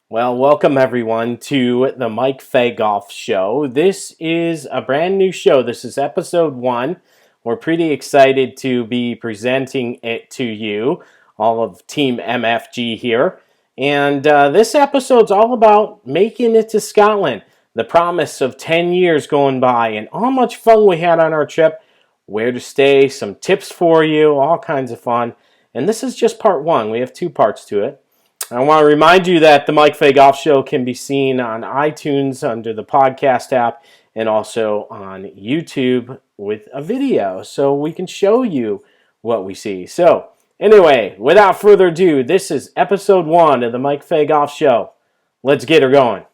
Well, welcome everyone to the Mike Fay Golf Show. This is a brand new show. This is episode 1. We're pretty excited to be presenting it to you, all of Team MFG here. And this episode's all about making it to Scotland, the promise of 10 years going by, and how much fun we had on our trip, where to stay, some tips for you, all kinds of fun. And this is just part 1. We have 2 parts to it. I want to remind you that the Mike Fay Golf Show can be seen on iTunes under the podcast app and also on YouTube with a video so we can show you what we see. So, anyway, without further ado, this is episode 1 of the Mike Fay Golf Show. Let's get her going.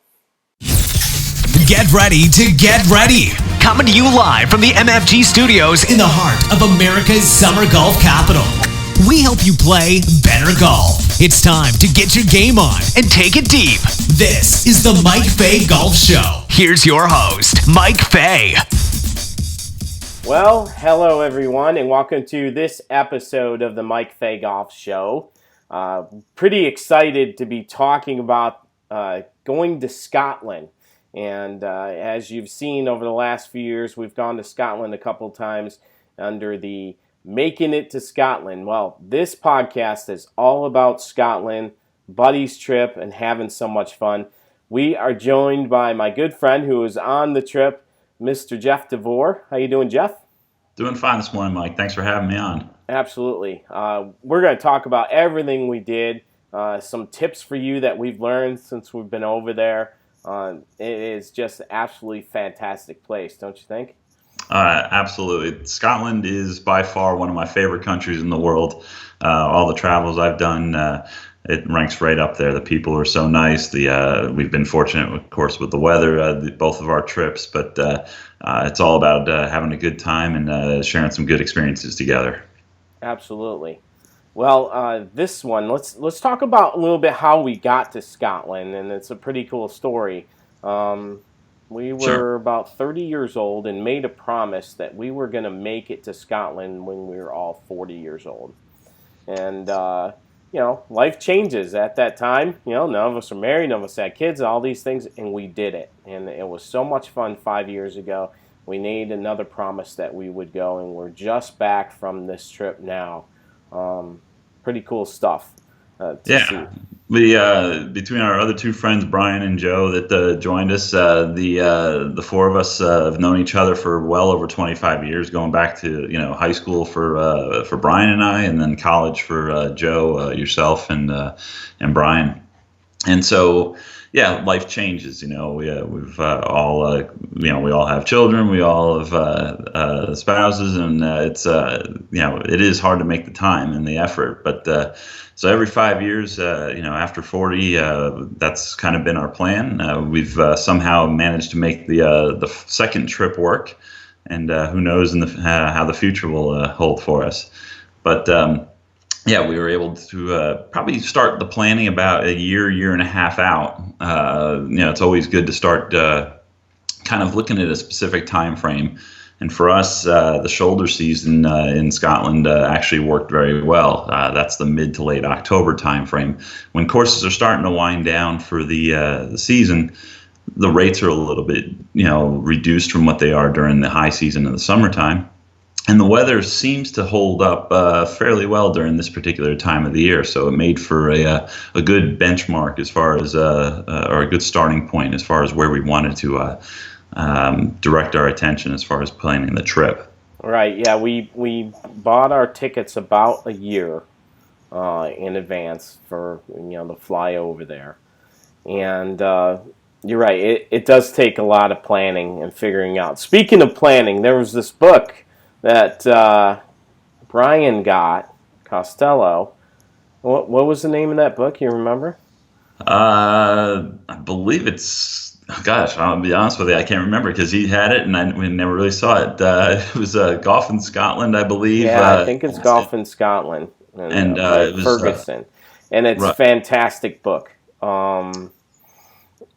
Get ready to get ready. Coming to you live from the MFG studios in the heart of America's summer golf capital. We help you play better golf. It's time to get your game on and take it deep. This is the Mike Fay Golf Show. Here's your host, Mike Fay. Well, hello everyone, and welcome to this episode of the Mike Fay Golf Show. Pretty excited to be talking about going to Scotland. And as you've seen over the last few years, we've gone to Scotland a couple times under the Making It to Scotland. Well, this podcast is all about Scotland, buddy's trip, and having so much fun. We are joined by my good friend who is on the trip, Mr. Jeff Vore. How you doing, Jeff? Doing fine this morning, Mike. Thanks for having me on. Absolutely. We're going to talk about everything we did, some tips for you that we've learned since we've been over there. It is just an absolutely fantastic place, don't you think? Absolutely. Scotland is by far one of my favorite countries in the world. All the travels I've done, it ranks right up there. The people are so nice. We've been fortunate, of course, with the weather, both of our trips, but it's all about having a good time and sharing some good experiences together. Absolutely. Well, this one, let's talk about a little bit how we got to Scotland, and it's a pretty cool story. We were about 30 years old and made a promise that we were going to make it to Scotland when we were all 40 years old. And, life changes at that time. None of us are married, none of us had kids, all these things, and we did it. And it was so much fun 5 years ago. We made another promise that we would go, and we're just back from this trip now. Pretty cool stuff. See. We between our other 2 friends, Brian and Joe, that joined us, the 4 of us have known each other for well over 25 years, going back to high school for Brian and I, and then college for Joe, yourself, and Brian. And so, life changes. We've all we all have children, we all have spouses, and it is hard to make the time and the effort, but. So every 5 years, after 40, that's kind of been our plan. We've somehow managed to make the second trip work, and who knows how the future will hold for us. But we were able to probably start the planning about a year and a half out. It's always good to start kind of looking at a specific time frame. And for us, the shoulder season in Scotland actually worked very well. That's the mid to late October timeframe. When courses are starting to wind down for the season, the rates are a little bit, reduced from what they are during the high season in the summertime. And the weather seems to hold up fairly well during this particular time of the year. So it made for a good benchmark as far as, or a good starting point as far as where we wanted to direct our attention as far as planning the trip. Right. Yeah, we bought our tickets about a year in advance for the fly over there, and you're right. It does take a lot of planning and figuring out. Speaking of planning, there was this book that Brian got, Costello. What was the name of that book? You remember? I believe it's. Gosh, I'll be honest with you, I can't remember because he had it and we never really saw it. It was Golf in Scotland, I believe. Yeah, I think it's Golf in Scotland. And it was Ferguson. And it's a fantastic book.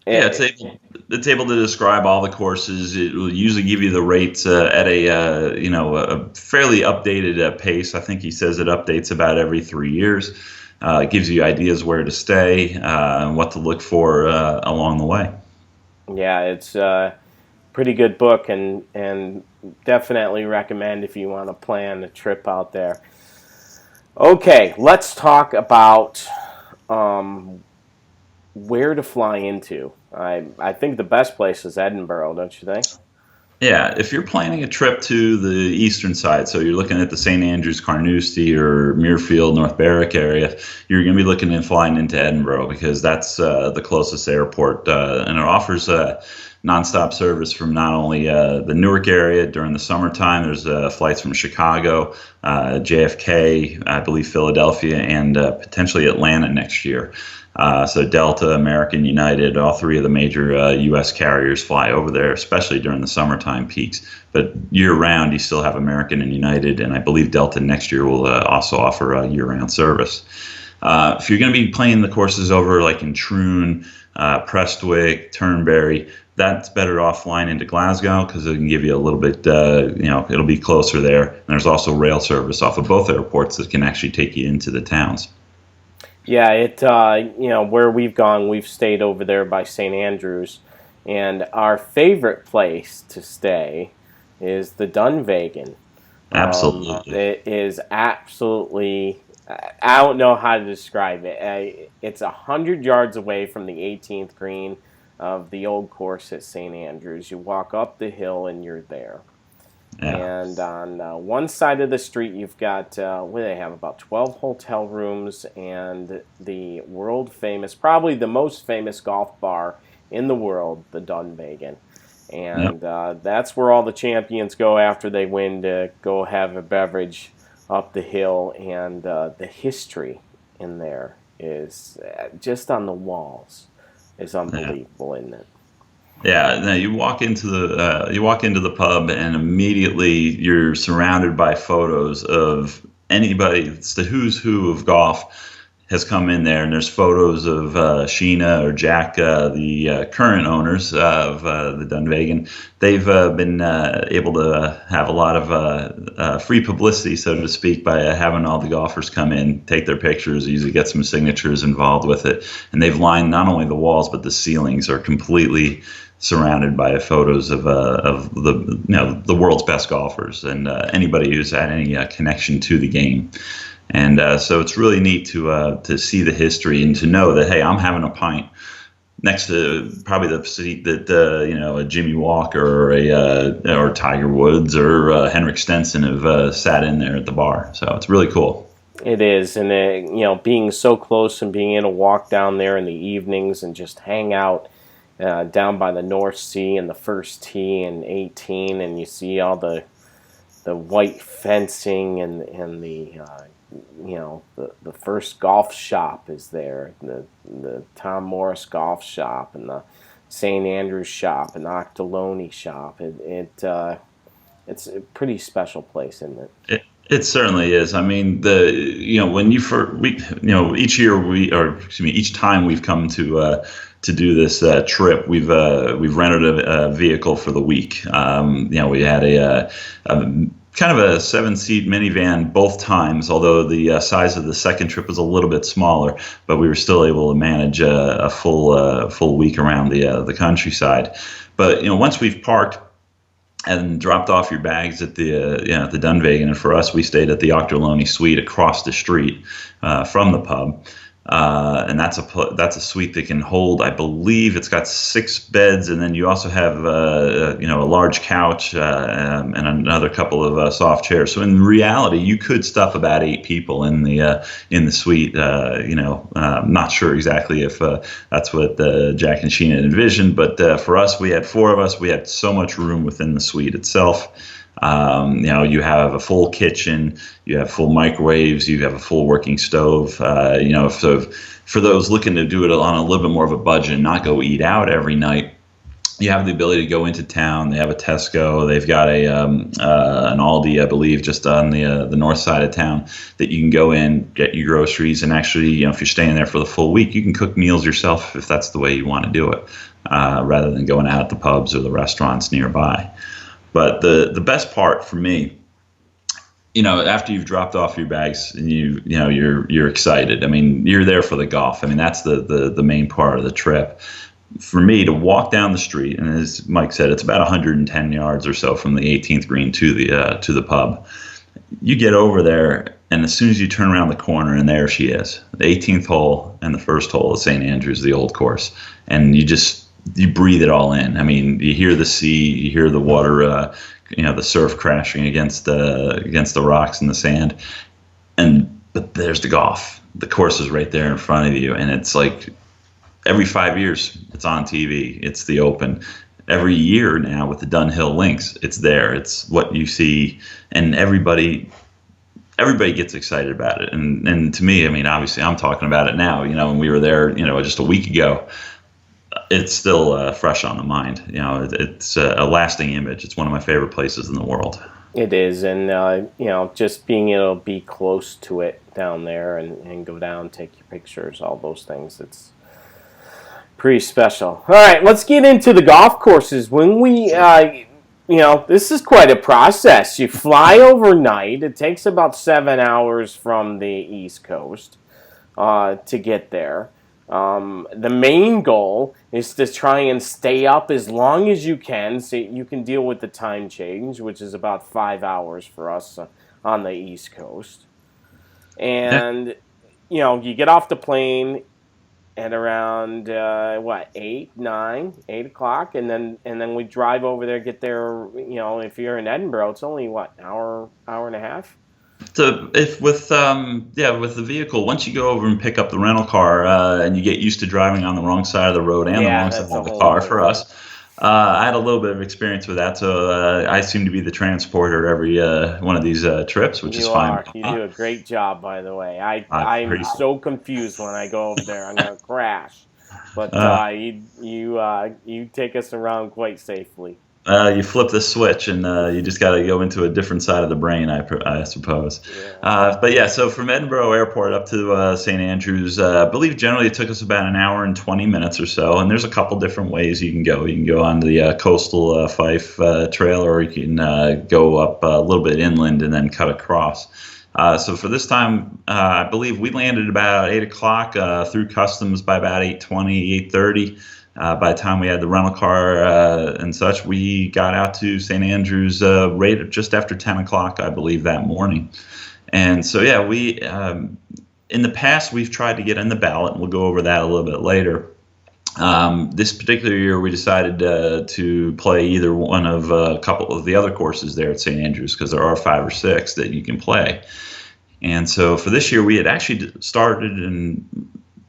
It's able to describe all the courses. It will usually give you the rates at a fairly updated pace. I think he says it updates about every 3 years. It gives you ideas where to stay and what to look for along the way. Yeah, it's a pretty good book, and definitely recommend if you want to plan a trip out there. Okay, let's talk about where to fly into. I think the best place is Edinburgh, don't you think? Yeah, if you're planning a trip to the eastern side, so you're looking at the St. Andrews, Carnoustie, or Muirfield, North Berwick area, you're going to be looking at flying into Edinburgh because that's the closest airport, and it offers nonstop service from not only the Newark area during the summertime. There's flights from Chicago, JFK, I believe Philadelphia, and potentially Atlanta next year. So Delta, American, United, all three of the major U.S. carriers fly over there, especially during the summertime peaks. But year-round, you still have American and United, and I believe Delta next year will also offer year-round service. If you're going to be playing the courses over like in Troon, Prestwick, Turnberry, that's better off flying into Glasgow because it can give you a little bit, it'll be closer there. And there's also rail service off of both airports that can actually take you into the towns. Yeah, where we've gone, we've stayed over there by St. Andrews, and our favorite place to stay is the Dunvegan. Absolutely. It is absolutely, I don't know how to describe it. It's 100 yards away from the 18th green of the old course at St. Andrews. You walk up the hill and you're there. Yeah. And on one side of the street, you've got, what do they have, about 12 hotel rooms and the world famous, probably the most famous golf bar in the world, the Dunvegan. And that's where all the champions go after they win to go have a beverage up the hill. And the history in there is just on the walls is unbelievable, isn't it? Yeah, no, you walk into the pub and immediately you're surrounded by photos of anybody. It's the who's who of golf has come in there, and there's photos of Sheena or Jack, the current owners of the Dunvegan. They've been able to have a lot of free publicity, so to speak, by having all the golfers come in, take their pictures, usually get some signatures involved with it. And they've lined not only the walls, but the ceilings are completely surrounded by photos of the world's best golfers and anybody who's had any connection to the game. And so it's really neat to see the history and to know that, hey, I'm having a pint next to probably the seat that a Jimmy Walker or Tiger Woods or Henrik Stenson have sat in there at the bar. So it's really cool. It is, and being so close and being able to walk down there in the evenings and just hang out down by the North Sea and the first tee and 18, and you see all the white fencing and the first golf shop is there, the Tom Morris golf shop and the St. Andrews shop and the Octoloni shop. It's a pretty special place, isn't it? It certainly is. I mean, each time we've come to do this trip, we've rented a vehicle for the week. We had a kind of a 7-seat minivan both times, although the size of the second trip was a little bit smaller, but we were still able to manage a full week around the countryside. But once we've parked and dropped off your bags at the Dunvegan, and for us, we stayed at the Octoloni suite across the street from the pub. And that's a suite that can hold, I believe it's got 6 beds, and then you also have a large couch and another couple of soft chairs. So in reality, you could stuff about 8 people in the suite. I'm not sure exactly if that's what Jack and Sheena envisioned, but for us, we had 4 of us. We had so much room within the suite itself. You have a full kitchen, you have full microwaves, you have a full working stove. So for those looking to do it on a little bit more of a budget and not go eat out every night, you have the ability to go into town. They have a Tesco, they've got an Aldi, I believe, just on the north side of town that you can go in, get your groceries, and actually, if you're staying there for the full week, you can cook meals yourself if that's the way you want to do it, rather than going out at the pubs or the restaurants nearby. But the best part for me after you've dropped off your bags and you're excited. I mean, you're there for the golf. I mean, that's the main part of the trip. For me to walk down the street, and as Mike said, it's about 110 yards or so from the 18th green to the pub. You get over there, and as soon as you turn around the corner, and there she is, the 18th hole and the first hole of St. Andrews, the old course, and you breathe it all in. I mean, you hear the sea, you hear the water, the surf crashing against the rocks and the sand, but there's the golf. The course is right there in front of you, and it's like every 5 years it's on TV. It's the Open. Every year now with the Dunhill Links, it's there. It's what you see, and everybody gets excited about it. And to me, I mean, obviously, I'm talking about it now. When we were there, just a week ago, it's still fresh on the mind. It's a lasting image. It's one of my favorite places in the world. It is, and just being able to be close to it down there and go down, take your pictures, all those things. It's pretty special. All right, let's get into the golf courses. When we, this is quite a process. You fly overnight. It takes about 7 hours from the East Coast to get there. The main goal is to try and stay up as long as you can so you can deal with the time change, which is about 5 hours for us on the East Coast. And, you get off the plane at around 8 o'clock, and then we drive over there, get there. If you're in Edinburgh, it's only hour and a half. So with the vehicle, once you go over and pick up the rental car, and you get used to driving on the wrong side of the road and the wrong side of the car for us. I had a little bit of experience with that, so I seem to be the transporter every one of these trips, which is fine. You do a great job, by the way. I'm so confused when I go over there. I'm going to crash. But you take us around quite safely. You flip the switch, and you just got to go into a different side of the brain, I suppose. Yeah. But yeah, so from Edinburgh Airport up to St. Andrews, I believe generally it took us about an hour and 20 minutes or so. And there's a couple different ways you can go. You can go on the coastal Fife Trail, or you can go up a little bit inland and then cut across. So for this time, I believe we landed about 8 o'clock through customs by about 8:20, 8:30. By the time we had the rental car and such, we got out to St. Andrews right just after 10 o'clock, I believe, that morning. And so, yeah, we in the past, we've tried to get in the ballot, and we'll go over that a little bit later. This particular year, we decided to play either one of a couple of the other courses there at St. Andrews, because there are 5 or 6 that you can play. And so for this year, we had actually started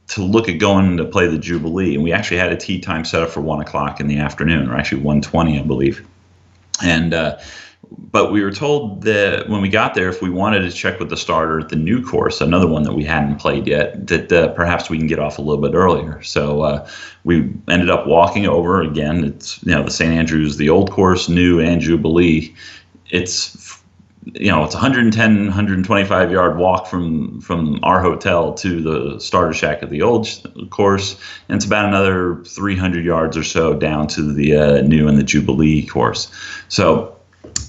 to look at going to play the Jubilee, and we actually had a tee time set up for 1 o'clock in the afternoon, or actually 1:20, I believe. And but we were told that when we got there, if we wanted to check with the starter at the new course, another one that we hadn't played yet, that perhaps we can get off a little bit earlier. So we ended up walking over again. It's the St. Andrews, the old course, new, and Jubilee. It's 110, 125 yard walk from our hotel to the starter shack of the old course, and it's about another 300 yards or so down to the new and the Jubilee course. So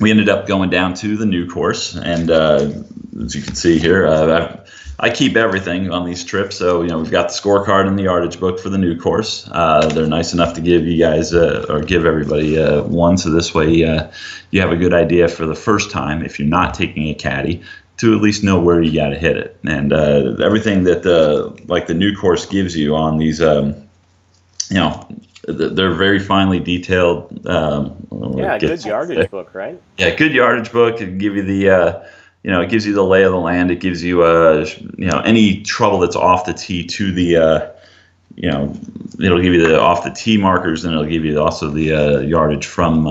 we ended up going down to the new course, and as you can see here, I keep everything on these trips. So we've got the scorecard and the yardage book for the new course. They're nice enough to give you guys or give everybody one, so this way you have a good idea for the first time, if you're not taking a caddy, to at least know where you got to hit it. And everything that the new course gives you on these, they're very finely detailed. Good yardage book, right? Yeah, good yardage book. It give you the it gives you the lay of the land. It gives you any trouble that's off the tee to the it'll give you the off the tee markers, and it'll give you also the yardage from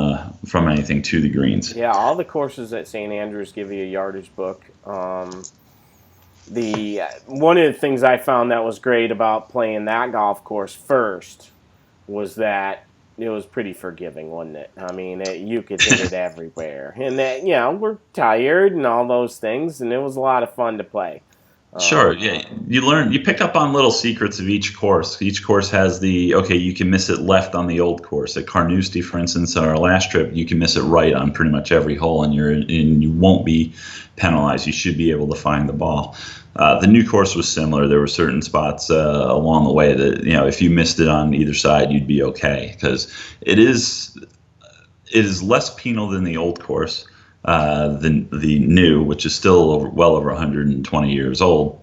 anything to the greens. Yeah, all the courses at St. Andrews give you a yardage book. The one of the things I found that was great about playing that golf course first was that it was pretty forgiving, wasn't it? I mean, you could hit it everywhere. And that, we're tired and all those things, and it was a lot of fun to play. Sure. Yeah. You pick up on little secrets of each course. Each course has okay, you can miss it left on the old course. At Carnoustie, for instance, on our last trip, you can miss it right on pretty much every hole, and you won't be penalized. You should be able to find the ball. The new course was similar. There were certain spots along the way that, if you missed it on either side, you'd be okay, because it is less penal than the old course. The new, which is still well over 120 years old.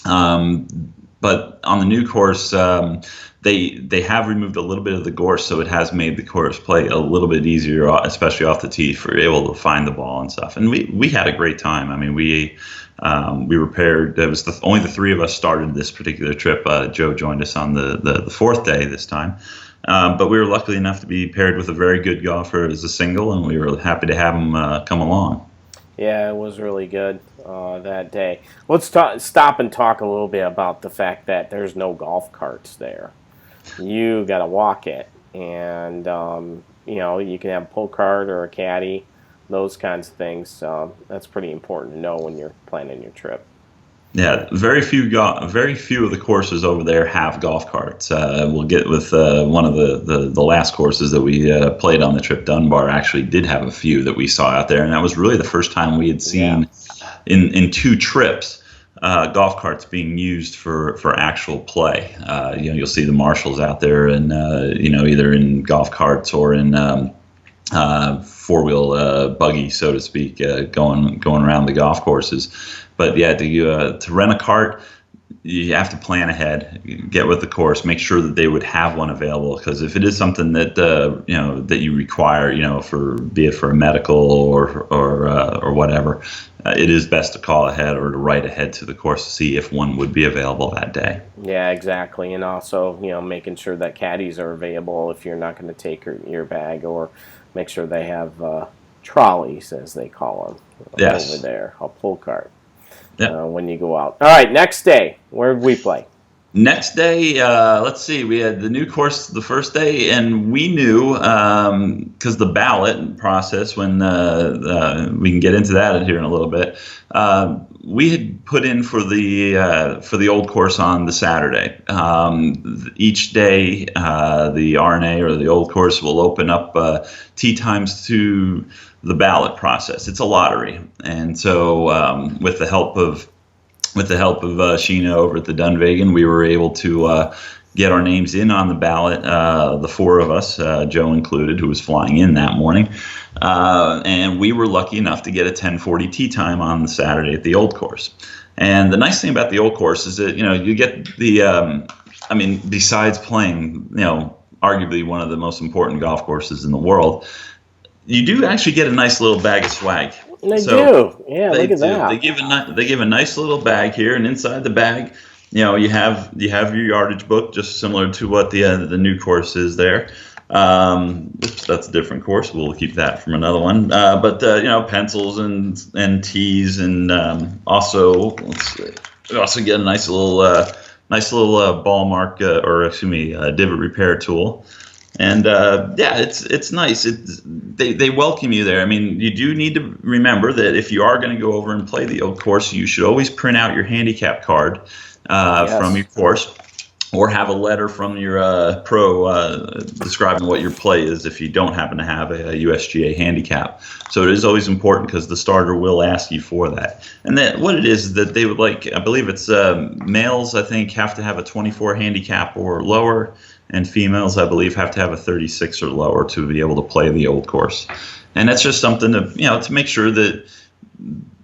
But on the new course, they have removed a little bit of the gorse, so it has made the course play a little bit easier, especially off the tee, for able to find the ball and stuff. And we had a great time. I mean, we were paired. It was only the three of us started this particular trip. Joe joined us on the fourth day this time. But we were lucky enough to be paired with a very good golfer as a single, and we were happy to have him come along. Yeah, it was really good that day. Let's stop and talk a little bit about the fact that there's no golf carts there. You got to walk it, and you can have a pull cart or a caddy, those kinds of things. That's pretty important to know when you're planning your trip. Yeah, very few of the courses over there have golf carts. We'll get with one of the last courses that we played on the trip. Dunbar actually did have a few that we saw out there, and that was really the first time we had seen in two trips golf carts being used for actual play. You'll see the marshals out there, and either in golf carts or in four-wheel buggy, so to speak, going around the golf courses. But yeah, to rent a cart, you have to plan ahead, get with the course, make sure that they would have one available. Because if it is something that that you require, be it for a medical or whatever, it is best to call ahead or to write ahead to the course to see if one would be available that day. Yeah, exactly. And also, making sure that caddies are available if you're not going to take your bag, or make sure they have trolleys, as they call them, over there, a pull cart. When you go out. All right, next day, where did we play? Next day, let's see, we had the new course the first day, and we knew, because the ballot process, when we can get into that here in a little bit, we had put in for the old course on the Saturday. Each day, the RNA or the old course will open up tee times to the ballot process. It's a lottery, and so with the help of Sheena over at the Dunvegan, we were able to get our names in on the ballot. The four of us, Joe included, who was flying in that morning, and we were lucky enough to get a 10:40 tee time on the Saturday at the old course. And the nice thing about the old course is that you get the besides playing arguably one of the most important golf courses in the world, you do actually get a nice little bag of swag. They do. Yeah, look at that. They give a nice little bag here, and inside the bag, you have your yardage book, just similar to what the new course is there. That's a different course. We'll keep that from another one. But pencils and tees, and also we also get a nice little ball mark divot repair tool. And it's nice. They welcome you there. I mean, you do need to remember that if you are going to go over and play the old course, you should always print out your handicap card from your course, or have a letter from your pro describing what your play is if you don't happen to have a USGA handicap. So it is always important, because the starter will ask you for that. And then what it is that they would like, I believe it's males, I think, have to have a 24 handicap or lower, and females, I believe, have to have a 36 or lower to be able to play the old course. And that's just something to make sure that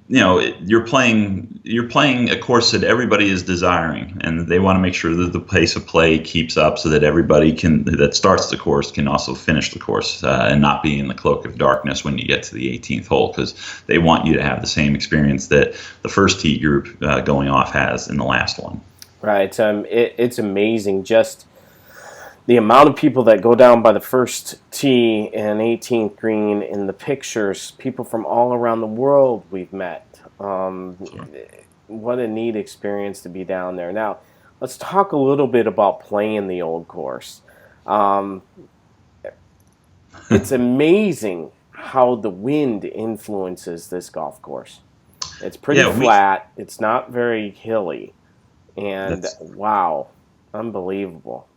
you're playing a course that everybody is desiring, and they want to make sure that the pace of play keeps up, so that everybody that starts the course can also finish the course, and not be in the cloak of darkness when you get to the 18th hole, because they want you to have the same experience that the first tee group going off has in the last one. Right. It's amazing just the amount of people that go down by the first tee and 18th green in the pictures, people from all around the world we've met. What a neat experience to be down there. Now, let's talk a little bit about playing the old course. It's amazing how the wind influences this golf course. It's pretty flat. It's not very hilly. And wow, unbelievable.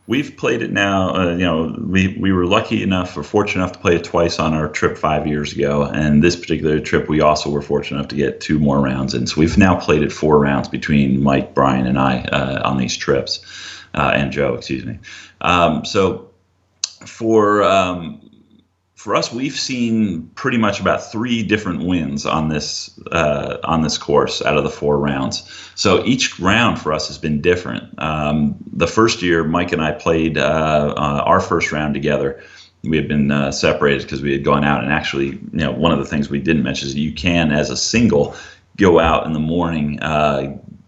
We've played it now. We were lucky enough or fortunate enough to play it twice on our trip 5 years ago. And this particular trip, we also were fortunate enough to get 2 more rounds in. So we've now played it 4 rounds between Mike, Brian, and I on these trips, and Joe, excuse me. So for us, we've seen pretty much about 3 different wins on this course out of the 4 rounds. So each round for us has been different. The first year, Mike and I played our first round together. We had been separated because we had gone out, and actually, one of the things we didn't mention is you can, as a single, go out in the morning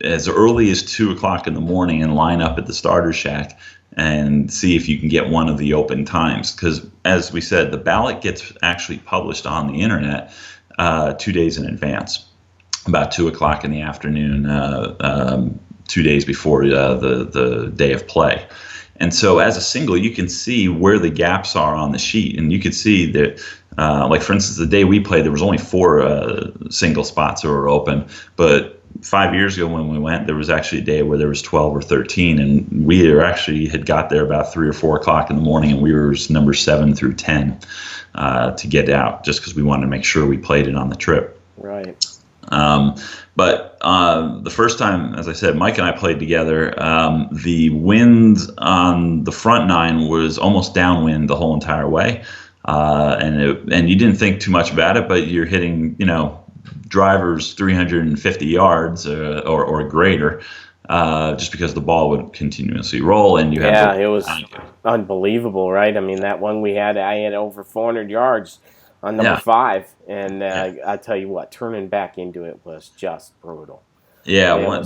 as early as 2 o'clock in the morning and line up at the starter shack and see if you can get one of the open times. Because, as we said, the ballot gets actually published on the internet 2 days in advance, about 2 o'clock in the afternoon, 2 days before the day of play. And so as a single, you can see where the gaps are on the sheet. And you could see that, like, for instance, the day we played, there was only 4 single spots that were open. But 5 years ago when we went, there was actually a day where there was 12 or 13, and we had got there about 3 or 4 o'clock in the morning, and we were number 7 through 10 to get out, just because we wanted to make sure we played it on the trip. Right. But the first time, as I said, Mike and I played together, the wind on the front 9 was almost downwind the whole entire way, and you didn't think too much about it, but you're hitting, drivers 350 yards or greater, just because the ball would continuously roll, and you had it was unbelievable, right? I mean, that one I had over 400 yards on number 5, and I tell you what, turning back into it was just brutal. Yeah,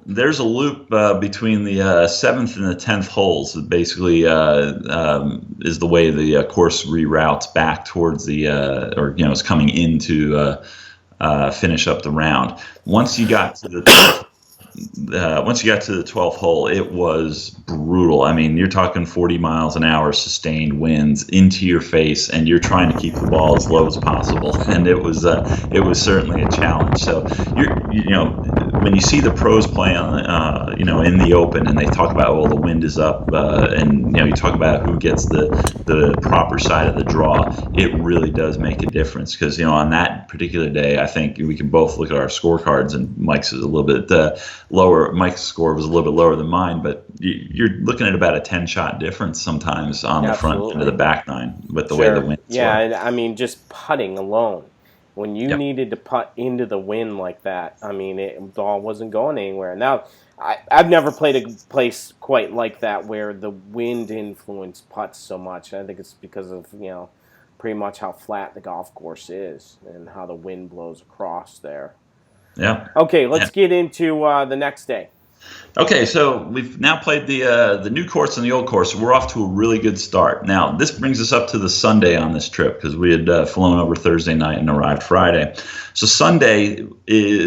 there's a loop between the 7th and the 10th holes that basically is the way the course reroutes back towards it's coming into finish up the round. Once you got to the 12th hole, it was brutal. I mean, you're talking 40 miles an hour sustained winds into your face, and you're trying to keep the ball as low as possible. And it was certainly a challenge. So when you see the pros play on in the Open, and they talk about, the wind is up, and you talk about who gets the proper side of the draw, it really does make a difference. Because on that particular day, I think we can both look at our scorecards, and Mike's is a little bit lower. Mike's score was a little bit lower than mine, but you're looking at about a 10-shot difference sometimes on the front end of the back 9 with the way the wind. Yeah, and I mean, just putting alone, when you needed to putt into the wind like that, I mean, the ball wasn't going anywhere. Now, I've never played a place quite like that where the wind influenced putts so much. I think it's because of pretty much how flat the golf course is and how the wind blows across there. Yeah. Okay, let's get into the next day. Okay, so we've now played the new course and the old course. We're off to a really good start. Now, this brings us up to the Sunday on this trip, because we had flown over Thursday night and arrived Friday. So Sunday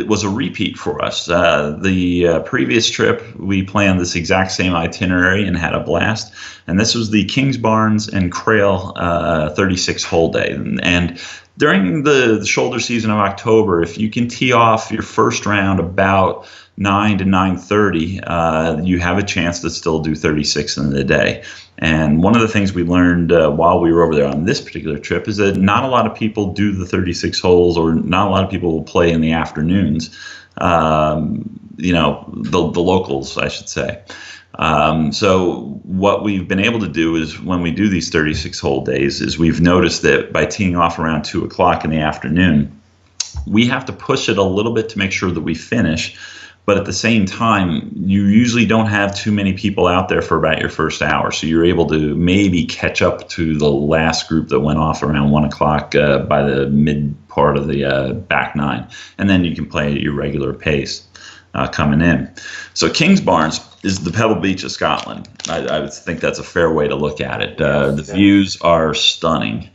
was a repeat for us. The previous trip, we planned this exact same itinerary and had a blast. And this was the Kingsbarns and Crale 36-hole day. And during the shoulder season of October, if you can tee off your first round about 9 to 9:30, you have a chance to still do 36 in the day. And one of the things we learned while we were over there on this particular trip is that not a lot of people do the 36 holes, or not a lot of people will play in the afternoons. The locals, I should say. So what we've been able to do is, when we do these 36-hole days, is we've noticed that by teeing off around 2 o'clock in the afternoon, we have to push it a little bit to make sure that we finish. But at the same time, you usually don't have too many people out there for about your first hour. So you're able to maybe catch up to the last group that went off around 1 o'clock by the mid part of the back 9. And then you can play at your regular pace coming in. So Kingsbarns is the Pebble Beach of Scotland. I would think that's a fair way to look at it. The views are stunning.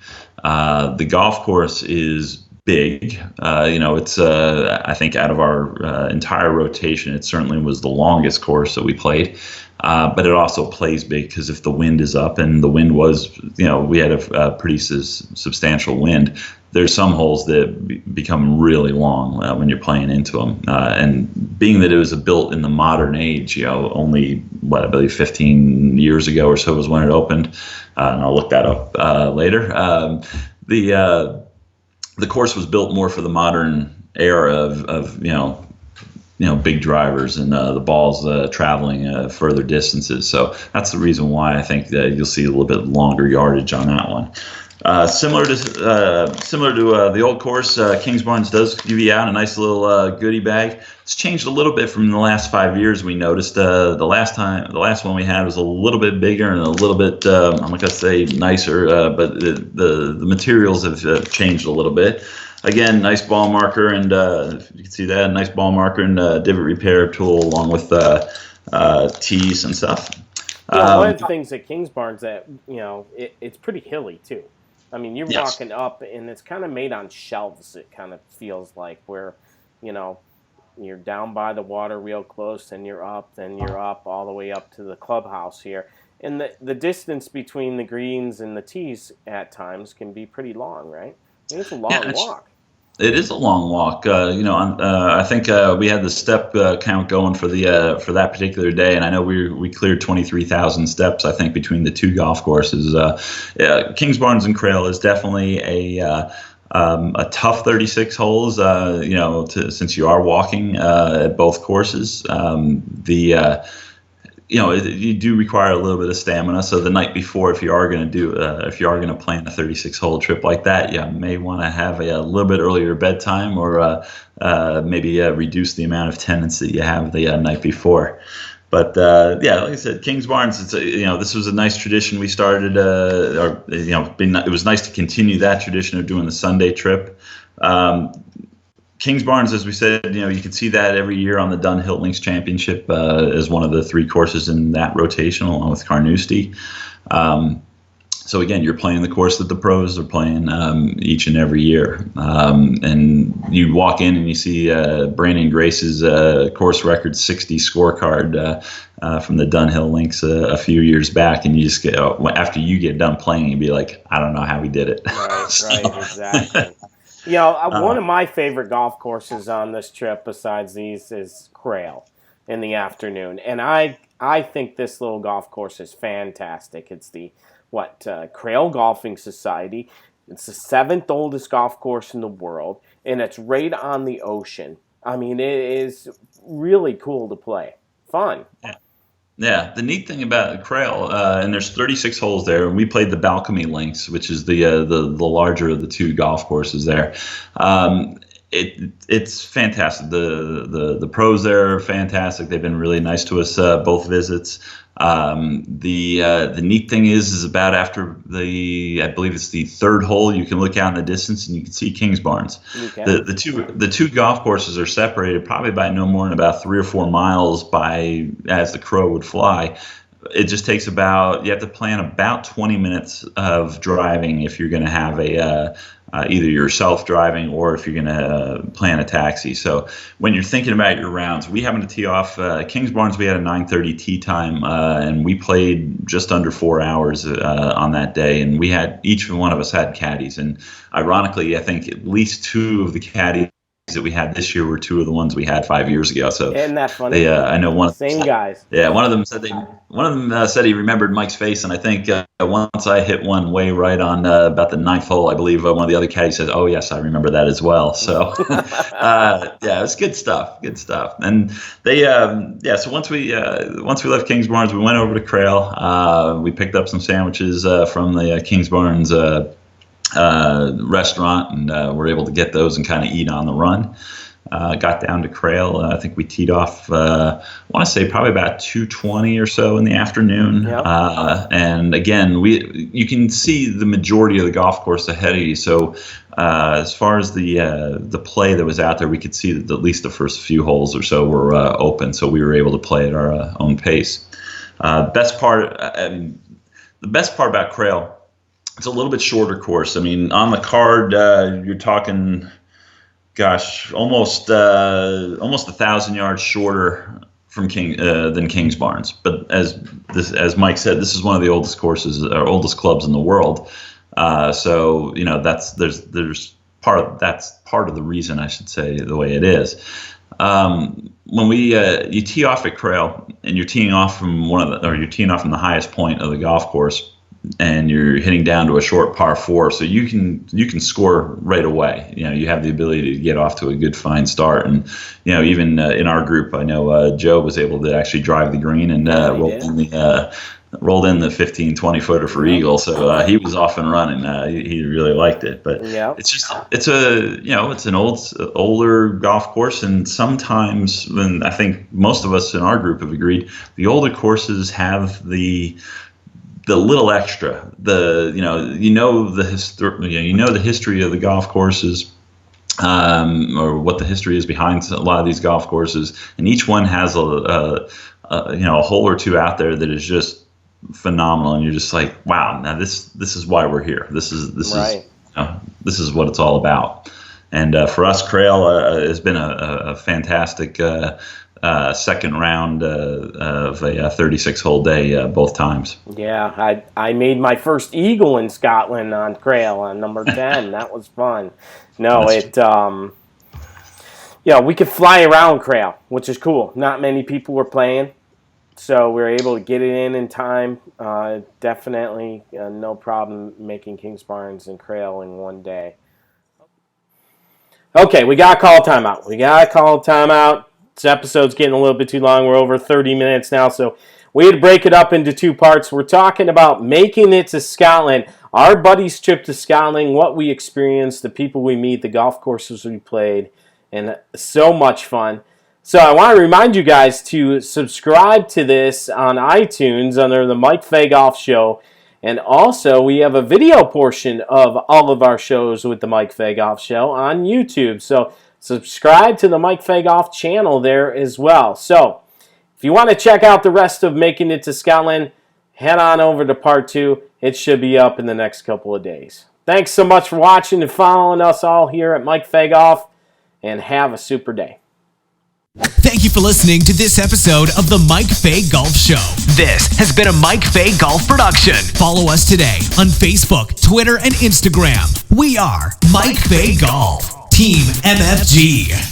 The golf course is big. It's I think out of our entire rotation, it certainly was the longest course that we played. but it also plays big because if the wind is up, and the wind was, we had a pretty substantial wind. There's some holes that become really long when you're playing into them. And being that it was built in the modern age, only, I believe 15 years ago or so was when it opened. And I'll look that up later. The course was built more for the modern era of big drivers and the balls traveling further distances. So that's the reason why I think that you'll see a little bit longer yardage on that one. Similar to the old course, Kingsbarns does give you out a nice little goodie bag. It's changed a little bit from the last 5 years. We noticed the last one we had was a little bit bigger and a little bit I'm not gonna say nicer, but the materials have changed a little bit. Again, nice ball marker, and if you can see that, nice ball marker and divot repair tool along with tees and stuff. One of the things at Kingsbarns that it's pretty hilly too. I mean, you're Yes. walking up, and it's kind of made on shelves. It kind of feels like where, you're down by the water real close, and you're up, all the way up to the clubhouse here. And the distance between the greens and the tees at times can be pretty long, right? I mean, it's a long walk. It is a long walk. I think we had the step count going for that particular day, and I know we cleared 23,000 steps. I think between the two golf courses, Kingsbarns and Crale is definitely a tough 36 holes. Since you are walking at both courses, you do require a little bit of stamina. So the night before, if you are going to plan a 36-hole trip like that, you may want to have a little bit earlier bedtime, or maybe reduce the amount of tenants that you have the night before. But like I said, Kingsbarns, this was a nice tradition we started. It was nice to continue that tradition of doing the Sunday trip. Kingsbarns, as we said, you can see that every year on the Dunhill Links Championship as one of the three courses in that rotation, along with Carnoustie. So again, you're playing the course that the pros are playing each and every year. And you walk in and you see Brandon Grace's course record 60 scorecard from the Dunhill Links a few years back, and you just get, after you get done playing, you'd be like, I don't know how we did it. Right, exactly. One of my favorite golf courses on this trip, besides these, is Crale in the afternoon. And I think this little golf course is fantastic. It's the Crale Golfing Society. It's the 7th oldest golf course in the world, and it's right on the ocean. I mean, it is really cool to play. Fun. Yeah, the neat thing about Crale, and there's 36 holes there, and we played the Balcony Links, which is the larger of the two golf courses there. It's fantastic. The pros there are fantastic. They've been really nice to us both visits. The neat thing is about after I believe it's the third hole, you can look out in the distance and you can see Kingsbarns. Okay. The two golf courses are separated probably by no more than about 3 or 4 miles as the crow would fly. It just takes you have to plan about 20 minutes of driving if you're going to have either yourself driving or if you're going to plan a taxi. So when you're thinking about your rounds, we happened to tee off Kingsbarns. We had a 9:30 tee time, and we played just under 4 hours on that day. And each one of us had caddies. And ironically, I think at least 2 of the caddies that we had this year were 2 of the ones we had 5 years ago. So isn't that funny? I know one. Same guys. Yeah, one of them said he remembered Mike's face, and I think once I hit one way right on about the 9th hole, I believe one of the other caddies said, "Oh yes, I remember that as well." So it was good stuff. Good stuff. And they So once we left Kingsbarns, we went over to Crale. We picked up some sandwiches from the Kingsbarns restaurant, and we're able to get those and kind of eat on the run. Got down to Crale. I think we teed off, I want to say probably about 2:20 or so in the afternoon. Yep. And again, you can see the majority of the golf course ahead of you. So as far as the play that was out there, we could see that at least the first few holes or so were open. So we were able to play at our own pace. The best part about Crale, it's a little bit shorter course. I mean, on the card, you're talking, almost 1,000 yards shorter than Kingsbarns. But as Mike said, this is one of the oldest courses or oldest clubs in the world. So there's that's part of the reason, I should say, the way it is. When you tee off at Crale and you're teeing off from you're teeing off from the highest point of the golf course, and you're hitting down to a short par 4, so you can score right away. You have the ability to get off to a good fine start, and even in our group, I know Joe was able to actually drive the green and rolled in the 15-20 footer for eagle, so he was off and running. He really liked it, but it's an older golf course, and sometimes, when I think most of us in our group have agreed, the older courses have the little extra, the history of the golf courses, or what the history is behind a lot of these golf courses, and each one has a hole or two out there that is just phenomenal, and you're just like, wow, now this is why we're here. This is what it's all about. And for us, Crale has been a fantastic second round of a 36-hole day both times. Yeah, I made my first eagle in Scotland on Crale on number 10. That was fun. No, we could fly around Crale, which is cool. Not many people were playing, so we were able to get it in time. Definitely no problem making Kingsbarns and Crale in one day. Okay, we got to call timeout. This episode's getting a little bit too long. We're over 30 minutes now, so we had to break it up into 2 parts. We're talking about making it to Scotland, our buddies' trip to Scotland, what we experienced, the people we meet, the golf courses we played, and so much fun. So I want to remind you guys to subscribe to this on iTunes under the Mike Fay Golf Show. And also, we have a video portion of all of our shows with the Mike Fay Golf Show on YouTube. So subscribe to the Mike Fay Golf channel there as well. So if you want to check out the rest of Making It to Scotland, head on over to part 2. It should be up in the next couple of days. Thanks so much for watching and following us all here at Mike Fay Golf, and have a super day. Thank you for listening to this episode of the Mike Fay Golf Show. This has been a Mike Fay Golf production. Follow us today on Facebook, Twitter, and Instagram. We are Mike Fay Golf, Team MFG.